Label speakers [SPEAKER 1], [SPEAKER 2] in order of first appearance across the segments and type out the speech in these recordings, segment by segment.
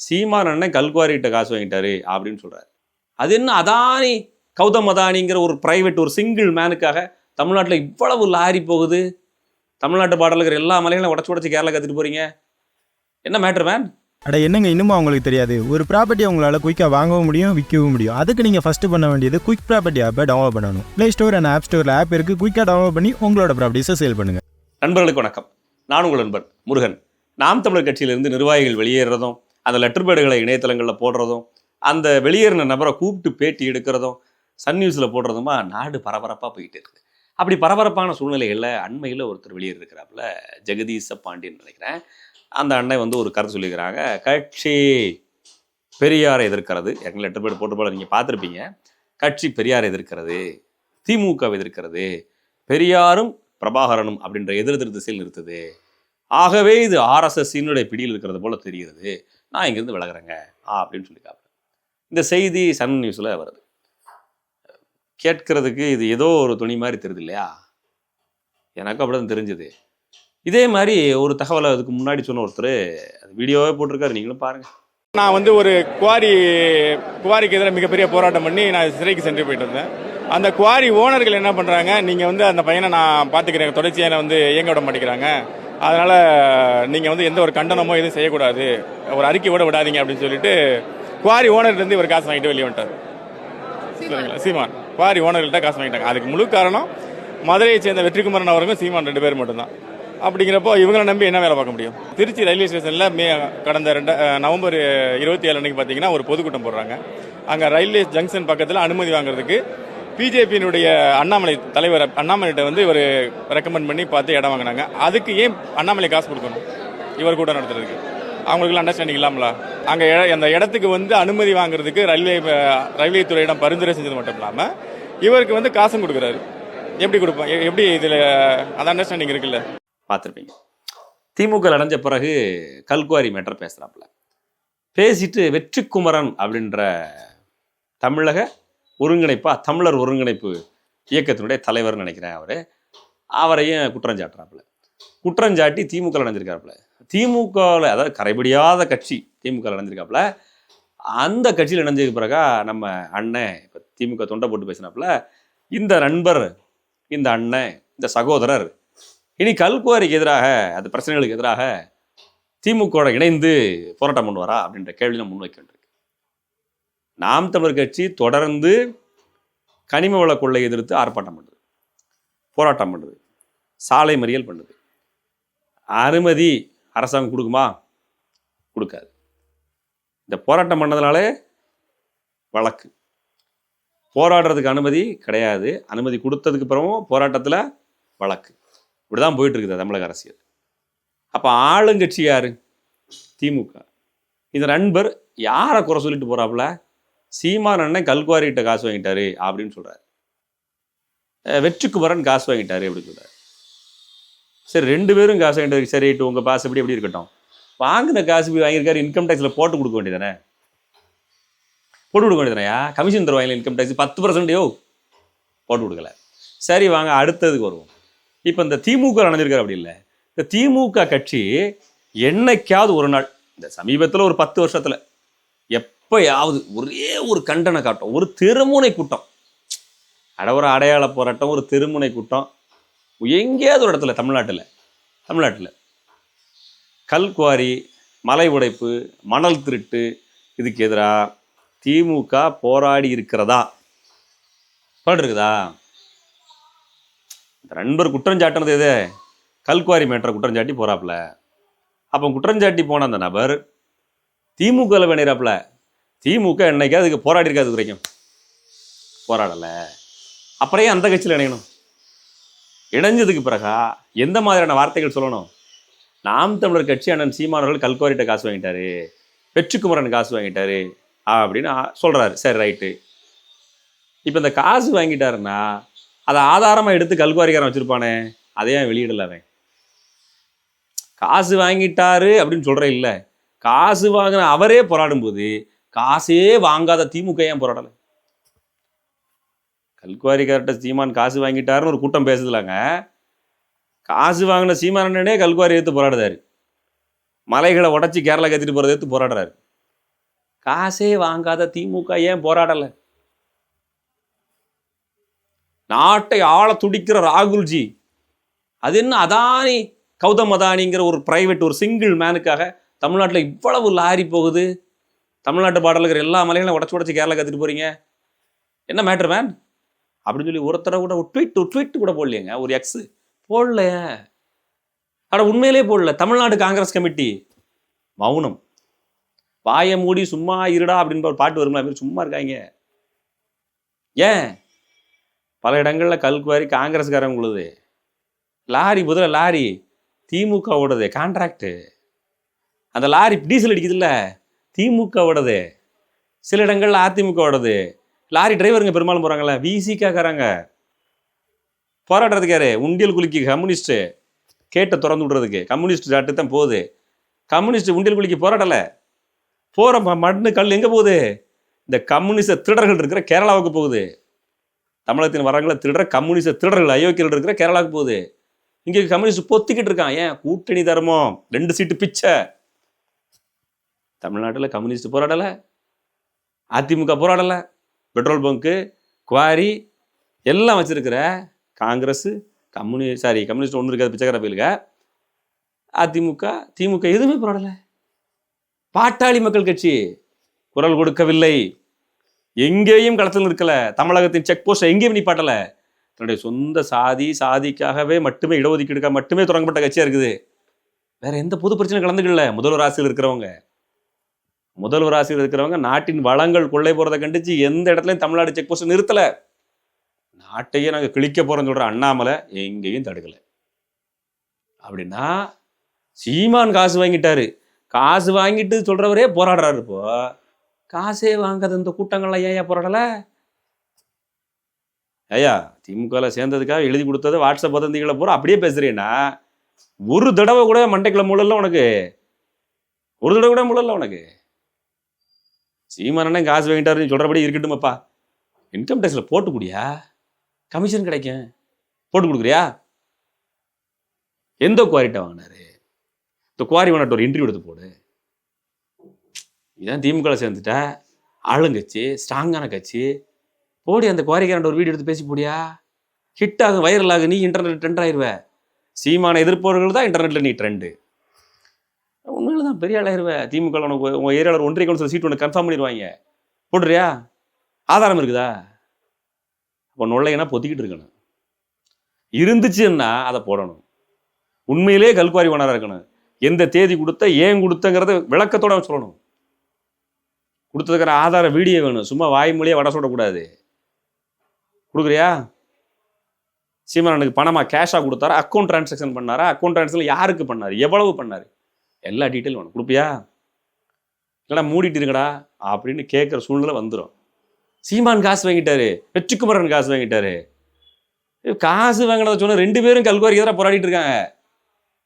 [SPEAKER 1] சீமான் அண்ணன் கல்குவாரிகிட்ட காசு வாங்கிட்டாரு அப்படின்னு சொல்கிறார். அது என்ன அதானி கௌதம் அதானிங்கிற ஒரு பிரைவேட் ஒரு சிங்கிள் மேனுக்காக தமிழ்நாட்டில் இவ்வளவு லாரி போகுது? தமிழ்நாட்டு பாடல் இருக்கிற எல்லா மலைகளும் உடச்சி கேரளா கற்றுட்டு போகிறீங்க, என்ன மேட்ரு மேன்?
[SPEAKER 2] அட என்னங்க இன்னும் அவங்களுக்கு தெரியாது? ஒரு ப்ராப்பர்ட்டியை உங்களால் குயிக்காக வாங்கவும் முடியும், விற்கவும் முடியும். அதுக்கு நீங்கள் ஃபஸ்ட்டு பண்ண வேண்டியது குயிக் ப்ராப்பர்ட்டி ஆப்பை டவுன்லோட் பண்ணணும். ப்ளே ஸ்டோர் அண்ட் ஆப் ஸ்டோரில் ஆப் இருக்குது. குயிக்காக டவுன்லோட் பண்ணி உங்களோட ப்ராப்பர்ட்டிஸை சேல் பண்ணுங்கள்.
[SPEAKER 1] நண்பர்களுக்கு வணக்கம். நான் உங்கள் நண்பன் முருகன். நாம் தமிழர் கட்சியிலிருந்து நிர்வாகிகள் வெளியேறதும், அந்த லெட்டர் பேடுகளை இணையதளங்களில் போடுறதும், அந்த வெளியேறின நபரை கூப்பிட்டு பேட்டி எடுக்கிறதும், சன் நியூஸில் போடுறதுமா நாடு பரபரப்பாக போயிட்டு இருக்குது. அப்படி பரபரப்பான சூழ்நிலைகளில் அண்மையில் ஒருத்தர் வெளியேறிருக்கிறாப்புல, ஜெகதீச பாண்டியன் நினைக்கிறேன். அந்த அண்ணன் வந்து ஒரு கருத்து சொல்லியிருக்கிறாங்க. கட்சி பெரியாரை எதிர்க்கிறது. எனக்கு லெட்டர் பேடு போட்டு போல நீங்கள் பார்த்துருப்பீங்க. கட்சி பெரியாரை எதிர்க்கிறது, திமுகவை எதிர்க்கிறது, பெரியாரும் பிரபாகரனும் அப்படின்ற எதிர் திசையில் நிறுத்துது. ஆகவே இது ஆர்எஸ்எஸ்னுடைய பிடியில் இருக்கிறது போல தெரிகிறது. நான் இங்கேருந்து விலகிறேங்க அப்படின்னு சொல்லியிருக்காங்க. இந்த செய்தி சன் நியூஸில் வருது. கேட்கறதுக்கு இது ஏதோ ஒரு துணி மாதிரி தெரியுது இல்லையா? எனக்கு அப்படி தான் தெரிஞ்சுது. இதே மாதிரி ஒரு தகவலை அதுக்கு முன்னாடி சொன்ன ஒருத்தர் அது வீடியோவே போட்டிருக்காரு, நீங்களும் பாருங்கள்.
[SPEAKER 3] நான் வந்து ஒரு குவாரிக்கு எதிராக மிகப்பெரிய போராட்டம் பண்ணி நான் சிறைக்கு சென்று போயிட்டு இருந்தேன். அந்த குவாரி ஓனர்கள் என்ன பண்ணுறாங்க, நீங்கள் வந்து அந்த பையனை நான் பார்த்துக்கிறேன், தொடர்ச்சியாக வந்து இயங்க விட மாட்டேங்கிறாங்க, அதனால் நீங்கள் வந்து எந்த ஒரு கண்டனமோ எதுவும் செய்யக்கூடாது, ஒரு அறிக்கை கூட விடாதீங்க அப்படின்னு சொல்லிட்டு குவாரி ஓனர்லேருந்து இவர் காசு வாங்கிட்டு வெளியே வந்துட்டார். சரிங்களா? சீமான் குவாரி ஓனர்கள்ட்ட காசு வாங்கிட்டாங்க. அதுக்கு முழு காரணம் மதுரையை சேர்ந்த வெற்றிக்குமரன் அவருக்கும் சீமான் 2 பேர் மட்டும்தான். அப்படிங்கிறப்போ இவங்களை நம்பி என்ன வேலை பார்க்க முடியும்? திருச்சி ரயில்வே ஸ்டேஷனில் கடந்த நவம்பர் 27 அன்னைக்கு பார்த்தீங்கன்னா ஒரு பொதுக்கூட்டம் போடுறாங்க. அங்கே ரயில்வே ஜங்ஷன் பக்கத்தில் அனுமதி வாங்குறதுக்கு பிஜேபியினுடைய அண்ணாமலை தலைவர் அண்ணாமலைகிட்ட வந்து இவர் ரெக்கமெண்ட் பண்ணி பார்த்து இடம் வாங்கினாங்க. அதுக்கு ஏன் அண்ணாமலை காசு கொடுக்கணும் இவர் கூட்டம் நடத்துறதுக்கு? அவங்களுக்குலாம் அண்டர்ஸ்டாண்டிங் இல்லாமலா? அங்கே அந்த இடத்துக்கு வந்து அனுமதி வாங்குறதுக்கு ரயில்வே துறையிடம் பரிந்துரை செஞ்சது மட்டும் இல்லாமல் இவருக்கு வந்து காசும் கொடுக்குறாரு. எப்படி கொடுப்போம்? எப்படி இதில் அந்த அண்டர்ஸ்டாண்டிங் இருக்குல்ல?
[SPEAKER 1] பார்த்துருப்பீங்க. திமுக அடைஞ்ச பிறகு கல்குவாரி மேட்டர் பேசுகிறாப்புல. பேசிட்டு வெற்றிக்குமரன் அப்படின்ற தமிழக தமிழர் ஒருங்கிணைப்பு இயக்கத்தினுடைய தலைவர்னு நினைக்கிறேன், அவரையும் குற்றஞ்சாட்டுறாப்புல. குற்றஞ்சாட்டி திமுக அடைஞ்சிருக்காப்புல. திமுகவில் அதாவது கரைபிடியாத கட்சி திமுக அடைஞ்சிருக்காப்புல. அந்த கட்சியில் இணைஞ்சதுக்கு பிறகா நம்ம அண்ணன் இப்போ திமுக தொண்டை போட்டு பேசினாப்புல, இந்த நண்பர், இந்த அண்ணன், இந்த சகோதரர் இனி கல்குவாரிக்கு எதிராக, அந்த பிரச்சனைகளுக்கு எதிராக திமுக இணைந்து போராட்டம் பண்ணுவாரா அப்படின்ற கேள்வி நம்ம முன்வைக்க வேண்டியிருக்கு. நாம் தமிழர் கட்சி தொடர்ந்து கனிம வள கொள்ளை எதிர்த்து ஆர்ப்பாட்டம் பண்ணுது, போராட்டம் பண்ணுது, சாலை மறியல் பண்ணுது. அனுமதி அரசாங்கம் கொடுக்குமா? கொடுக்காது. இந்த போராட்டம் பண்ணதுனாலே வழக்கு, போராடுறதுக்கு அனுமதி கிடையாது, அனுமதி கொடுத்ததுக்கு அப்புறமும் போராட்டத்தில் வழக்கு. இப்படி தான் போயிட்டு இருக்குது தமிழக அரசியல். அப்போ ஆளுங்கட்சி யாரு? திமுக. இந்த நண்பர் யாரை குறை சொல்லிட்டு போறாப்புல? சீமான் அண்ணன் கல்குவாரிகிட்ட காசு வாங்கிட்டாரு அப்படின்னு சொல்றாரு, வெற்றிக்குமரன் காசு வாங்கிட்டாரு அப்படின்னு சொல்றாரு. சரி, 2 பேரும் காசு வாங்கிட்டாரு, சரி, உங்க பாசு எப்படி இருக்கட்டும். வாங்கின காசு போய் வாங்கியிருக்காரு, இன்கம் டேக்ஸ்ல போட்டு கொடுக்க வேண்டியதானே? போட்டு கொடுக்க வேண்டியதானயா? கமிஷன் தருவாங்க இன்கம் டேக்ஸ் 10%. போட்டு கொடுக்கல. சரி, வாங்க அடுத்ததுக்கு வருவோம். இப்போ இந்த திமுக அணைஞ்சிருக்காரு அப்படி இல்லை. இந்த திமுக கட்சி என்னைக்காவது ஒரு நாள், இந்த சமீபத்தில் ஒரு 10 வருஷத்தில் எப்பயாவது ஒரே ஒரு கண்டன காட்டம், ஒரு தெருமுனை கூட்டம், ஒரு அடையாள போராட்டம், ஒரு தெருமுனை கூட்டம் எங்கேயாவது ஒரு இடத்துல தமிழ்நாட்டில் கல்குவாரி, மலை உடைப்பு, மணல் திருட்டு இதுக்கு எதிராக திமுக போராடி இருக்கிறதா? இருக்குதா? இந்த நண்பர் குற்றஞ்சாட்டினது எது? கல்குவாரி மேட்டரை குற்றஞ்சாட்டி போறாப்புல. அப்போ குற்றஞ்சாட்டி போன அந்த நபர் திமுகவில் வேணுறாப்புல. திமுக என்னைக்கா அதுக்கு போராடி இருக்காது, வரைக்கும் போராடலை. அப்புறம் அந்த கட்சியில் இணையணும். இணைஞ்சதுக்கு பிறகா எந்த மாதிரியான வார்த்தைகள் சொல்லணும்? நாம் தமிழர் கட்சி அண்ணன் சீமானவர்கள் கல்குவாரிகிட்ட காசு வாங்கிட்டாரு, வெற்றிக்குமரன் காசு வாங்கிட்டாரு அப்படின்னு சொல்றாரு. சரி, ரைட்டு. இப்போ இந்த காசு வாங்கிட்டாருன்னா அதை ஆதாரமாக எடுத்து கல்குவாரிக்காரன் வச்சிருப்பானே, அதையும் வெளியிடல. காசு வாங்கிட்டாரு அப்படின்னு சொல்ற இல்லை, காசு வாங்கின அவரே போராடும் போது காசே வாங்காத திமுக ஏன் போராடலை? கல்குவாரிக்கார்ட்ட சீமான் காசு வாங்கிட்டாருன்னு ஒரு கூட்டம் பேசுதுலாங்க. காசு வாங்கின சீமானே கல்குவாரி எடுத்து போராடுறாரு, மலைகளை உடச்சி கேரளா கத்திட்டு போறதை எடுத்து போராடுறாரு. காசே வாங்காத திமுக ஏன் போராடலை? நாட்டை ஆள துடிக்கிற ராகுல்ஜி, அது என்ன அதானி, கௌதம் அதானிங்கிற ஒரு பிரைவேட், ஒரு சிங்கிள் மேனுக்காக தமிழ்நாட்டில் இவ்வளவு லாரி போகுது. தமிழ்நாட்டு பாடலுங்கிற எல்லா மலைகளும் உடச்சி கேரளா கற்றுட்டு போறீங்க, என்ன மேட்ரு மேன் அப்படின்னு சொல்லி ஒருத்தரை கூட ஒரு ட்வீட் கூட போடலையேங்க, ஒரு எக்ஸ் போடல. ஆனால் உண்மையிலே போடல. தமிழ்நாடு காங்கிரஸ் கமிட்டி மௌனம். வாய மூடி சும்மா இருடா அப்படின்ற ஒரு பாட்டு வருங்களா, மாதிரி சும்மா இருக்காங்க. ஏன்? பல இடங்களில் கல்குவாரி காங்கிரஸ்காரங்க உழுது, லாரி முதல்ல லாரி திமுகவோடது கான்ட்ராக்டு. அந்த லாரி டீசல் அடிக்குதுல்ல திமுகவோடது, சில இடங்கள்ல அதிமுகவோடது. லாரி டிரைவருங்க பெரும்பாலும் போகிறாங்களே விசிகாக்காரங்க. போராடுறதுக்கு யாரு? உண்டியல் குலுக்கி கம்யூனிஸ்ட்டு கேட்டை திறந்து விடுறதுக்கு கம்யூனிஸ்ட் சாட்டு தான் போகுது. கம்யூனிஸ்ட் உண்டியல் குலுக்கி போராடலை. போகிற மண்ணு கல் எங்கே போகுது? இந்த கம்யூனிஸ்ட திருடர்கள் இருக்கிற கேரளாவுக்கு போகுது. தமிழகத்தின் வரங்களை திருடுற கம்யூனிஸ்ட திருடர்கள் அயோக்கியர்கள் இருக்கிற கேரளாவுக்கு போகுது. இங்கே கம்யூனிஸ்ட் பொத்திக்கிட்டு இருக்கான். ஏன்? கூட்டணி தர்மம், 2 சீட்டு பிச்சை. தமிழ்நாட்டில் கம்யூனிஸ்ட் போராடலை, அதிமுக போராடலை. பெட்ரோல் பங்கு, குவாரி எல்லாம் வச்சிருக்கிற காங்கிரஸ், கம்யூனிஸ்ட் ஒன்று இருக்காது, பிச்சைக்கார பயிலுங்க. அதிமுக, திமுக எதுவுமே போராடலை. பாட்டாளி மக்கள் கட்சி குரல் கொடுக்கவில்லை, எங்கேயும் களத்தில் இருக்கல. தமிழகத்தின் செக் போஸ்ட் எங்கேயும் நிப்பாட்டல. தன்னுடைய சொந்த சாதிக்காகவே மட்டுமே இடஒதுக்கீடுக்காக மட்டுமே தொடங்கப்பட்ட கட்சியா இருக்குது. வேற எந்த பொது பிரச்சனை கலந்துக்கல. முதல்வர் ஆட்சியில் இருக்கிறவங்க நாட்டின் வளங்கள் கொள்ளை போறதை கண்டிச்சு எந்த இடத்துலையும் தமிழ்நாடு செக் போஸ்ட் நிறுத்தல. நாட்டையே நாங்கள் கிழிக்க போறோம்னு சொல்ற அண்ணாமலை எங்கேயும் தடுக்கல. அப்படின்னா சீமான் காசு வாங்கிட்டாரு. காசு வாங்கிட்டு சொல்றவரே போராடுறாரு. இப்போ காசே வாங்காத இந்த கூட்டங்கள்லாம் ஏன் போராடல? ஐயா, திமுகவில் சேர்ந்ததுக்காக எழுதி கொடுத்தது வாட்ஸ்அப் வதந்திகளை பூரா அப்படியே பேசுறீன்னா, ஒரு தடவை கூட மண்டைக்குள்ள முழல உனக்கு, ஒரு தடவை கூட முழல உனக்கு. சீமானே காசு வாங்கிட்டாருன்னு சொல்றபடி இருக்கட்டுமப்பா, இன்கம் டேக்ஸ்ல போட்டு குடியா, கமிஷன் கிடைக்கும், போட்டு கொடுக்குறியா? எந்த குவாரிட்ட வாங்கினாரு? இந்த குவாரி வாங்கிட்டு ஒரு இன்டர்வியூ எடுத்து போடு. இதான் திமுகவில் சேர்ந்துட்ட ஆளுங்கட்சி, ஸ்ட்ராங்கான கட்சி, போடி அந்த குவாரிக்காரன் ஒரு வீடியோ எடுத்து பேசி போடியா, ஹிட் ஆகும், வைரல் ஆகும், நீ இன்டர்நெட் ட்ரெண்ட் ஆயிடுவ. சீமான எதிர்ப்பவர்கள் தான் இன்டர்நெட்ல நீ ட்ரெண்டு. உண்மையில தான் பெரிய ஆளாயிருவேன். திமுக உனக்கு உங்க ஏரியாவில் ஒன்றிய கவுன்சில் சீட் ஒன்று கன்ஃபார்ம் பண்ணிடுவாங்க. போடுறியா? ஆதாரம் இருக்குதா? அப்போ நுழையினா பொத்திக்கிட்டு இருக்கணும். இருந்துச்சுன்னா அதை போடணும். உண்மையிலே கல்குவாரி ஓனராக இருக்கணும். எந்த தேதி கொடுத்த, ஏன் கொடுத்தங்கிறத விளக்கத்தோட சொல்லணும். கொடுத்ததுக்கிற ஆதார வீடியோ வேணும். சும்மா வாய்மொழியாக வடை சொல்லக்கூடாது. கொடுக்குறியா? சீமானனுக்கு பணமா கேஷாக கொடுத்தாரா, அக்கௌண்ட் டிரான்சாக்ஷன் பண்ணாரா, அக்கௌண்ட் டிரான்சாக்ஷன் யாருக்கு பண்ணார், எவ்வளவு பண்ணார், எல்லா டீட்டெயில் வேணும். கொடுப்பியா? இல்லைடா மூடிட்டு இருக்கடா அப்படின்னு கேட்குற சூழ்நிலை வந்துடும். சீமான் காசு வாங்கிட்டாரு, வெற்றிக்குமரன் காசு வாங்கிட்டாரு. காசு வாங்கினதை சொன்ன 2 பேரும் கல்குவாரிக்கு எதிராக போராடிட்டு இருக்காங்க.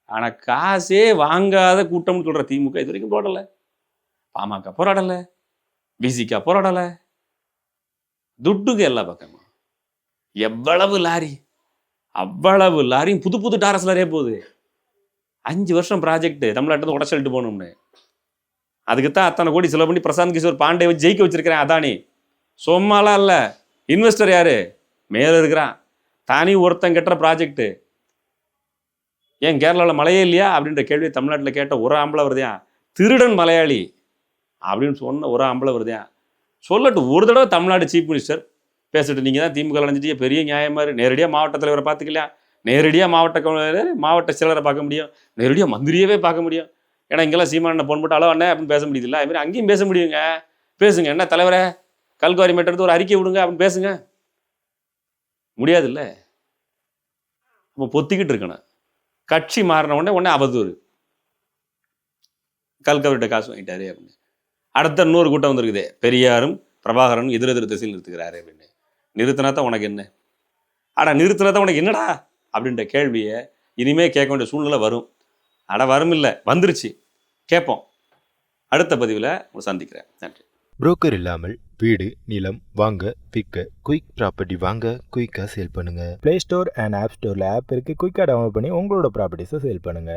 [SPEAKER 1] ஆனால் காசே வாங்காத கூட்டம்னு சொல்கிற திமுக இது வரைக்கும் போராடலை. பாமக போராடலை, விசிகா போராடலை. துட்டுக்கு எல்லா பக்கமும் எவ்வளவு லாரி, அவ்வளவு லாரியும் புது புது டாரஸ் லாரியே போகுது. 5 வருஷம் ப்ராஜெக்ட் தமிழ்நாட்டில் உடச்சல்ட்டு போகணும்னு. அதுக்குத்தான் அத்தனை கோடி செலவு பண்ணி பிரசாந்த் கிஷோர் பாண்டே வச்சு ஜெயிக்க வச்சிருக்கிறேன். அதானி சும்மாலாம் இல்லை. இன்வெஸ்டர் யாரு? மேலே இருக்கிறான். தானி ஒருத்தன் கட்டுற ப்ராஜெக்ட். ஏன் கேரளாவில் மலையே இல்லையா அப்படின்ற கேள்வியை தமிழ்நாட்டில் கேட்ட ஒரு ஆம்பளை வருதேன், திருடன் மலையாளி அப்படின்னு சொன்ன ஒரு ஆம்பளை வருதேன். சொல்லட்டு ஒரு தடவை தமிழ்நாடு சீஃப் மினிஸ்டர் பேசிட்டு, நீங்கள் தான் திமுக அடைஞ்சிட்டே பெரிய நியாயமாக நேரடியாக மாவட்ட தலைவரை பார்த்துக்கலாம், நேரடியாக மாவட்ட செயலரை பார்க்க முடியும், நேரடியாக மந்திரியவே பார்க்க முடியும். ஏன்னா இங்கெல்லாம் சீமான பொன் போட்டு அளவு அண்ணே அப்படின்னு பேச முடியுதுல்ல, அதுமாதிரி அங்கேயும் பேச முடியுங்க. பேசுங்க, என்ன தலைவரை கல்குவாரி மேட்டெடுத்து ஒரு அறிக்கை விடுங்க அப்படின்னு பேசுங்க. முடியாதுல்ல. அப்போ பொத்திக்கிட்டு இருக்கணும். கட்சி மாறின உடனே அவதூறு, கல்குவாரிட்ட காசு வாங்கிட்டாரு அப்படின்னு. அடுத்த இன்னொரு கூட்டம் வந்துருக்குது, பெரியாரும் பிரபாகரனும் எதிரெதிர் திசையில் நிறுத்துக்கிறாரு அப்படின்னு. நிறுத்தினா தான் உனக்கு என்ன? நிறுத்தினா தான் உனக்கு என்னடா அப்படின்ற கேள்வியை இனிமே கேட்க வேண்டிய சூழ்நிலை வரும். வரும் இல்லை, வந்துருச்சு, கேட்போம். அடுத்த பதிவில் உங்களை சந்திக்கிறேன். நன்றி.
[SPEAKER 2] புரோக்கர் இல்லாமல் வீடு நிலம் வாங்க விற்க குயிக் ப்ராப்பர்ட்டி வாங்க குயிக்காக சேல் பண்ணுங்க. ப்ளே ஸ்டோர் அண்ட் ஆப் ஸ்டோரில் ஆப் இருக்குது. குயிக்காக டவுன்லோட் பண்ணி உங்களோட ப்ராப்பர்ட்டிஸை சேல் பண்ணுங்கள்.